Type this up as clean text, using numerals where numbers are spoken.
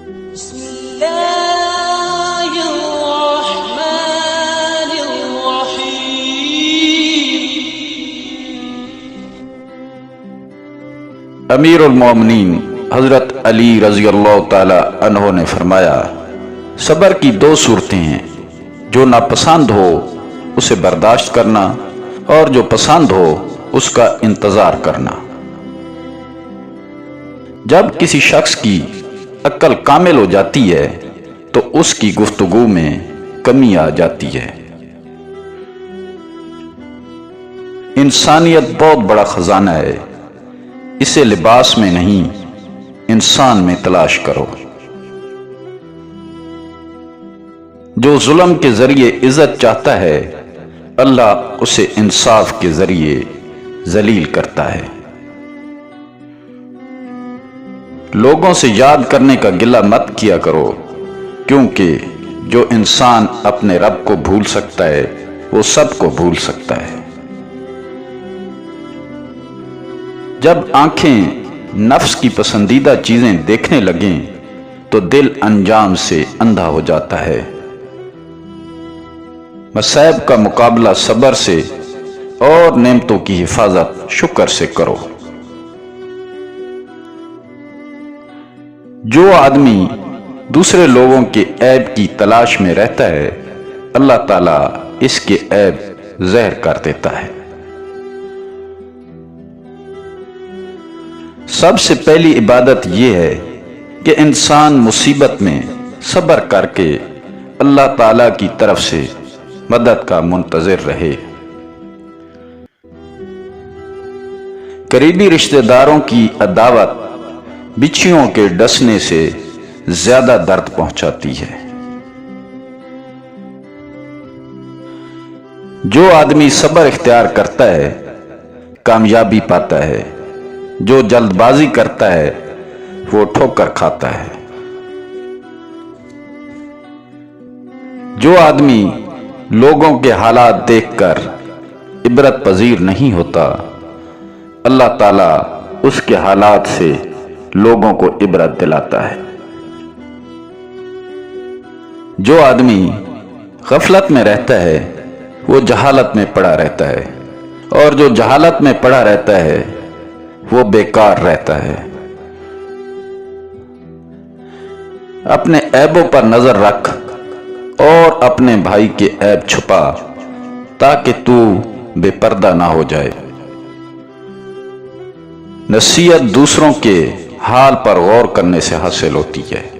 بسم الله الرحمن الرحيم۔ امیر المومنین حضرت علی رضی اللہ تعالی عنہ نے فرمایا، صبر کی دو صورتیں ہیں، جو ناپسند ہو اسے برداشت کرنا اور جو پسند ہو اس کا انتظار کرنا۔ جب کسی شخص کی عقل کامل ہو جاتی ہے تو اس کی گفتگو میں کمی آ جاتی ہے۔ انسانیت بہت بڑا خزانہ ہے، اسے لباس میں نہیں انسان میں تلاش کرو۔ جو ظلم کے ذریعے عزت چاہتا ہے اللہ اسے انصاف کے ذریعے ذلیل کرتا ہے۔ لوگوں سے یاد کرنے کا گلہ مت کیا کرو، کیونکہ جو انسان اپنے رب کو بھول سکتا ہے وہ سب کو بھول سکتا ہے۔ جب آنکھیں نفس کی پسندیدہ چیزیں دیکھنے لگیں تو دل انجام سے اندھا ہو جاتا ہے۔ مصائب کا مقابلہ صبر سے اور نعمتوں کی حفاظت شکر سے کرو۔ جو آدمی دوسرے لوگوں کے عیب کی تلاش میں رہتا ہے اللہ تعالیٰ اس کے عیب ظاہر کر دیتا ہے۔ سب سے پہلی عبادت یہ ہے کہ انسان مصیبت میں صبر کر کے اللہ تعالیٰ کی طرف سے مدد کا منتظر رہے۔ قریبی رشتہ داروں کی عداوت بچھیوں کے ڈسنے سے زیادہ درد پہنچاتی ہے۔ جو آدمی صبر اختیار کرتا ہے کامیابی پاتا ہے، جو جلد بازی کرتا ہے وہ ٹھوکر کھاتا ہے۔ جو آدمی لوگوں کے حالات دیکھ کر عبرت پذیر نہیں ہوتا اللہ تعالیٰ اس کے حالات سے لوگوں کو عبرت دلاتا ہے۔ جو آدمی غفلت میں رہتا ہے وہ جہالت میں پڑا رہتا ہے، اور جو جہالت میں پڑا رہتا ہے وہ بیکار رہتا ہے۔ اپنے عیبوں پر نظر رکھ اور اپنے بھائی کے عیب چھپا تاکہ تو بے پردہ نہ ہو جائے۔ نصیحت دوسروں کے حال پر غور کرنے سے حاصل ہوتی ہے۔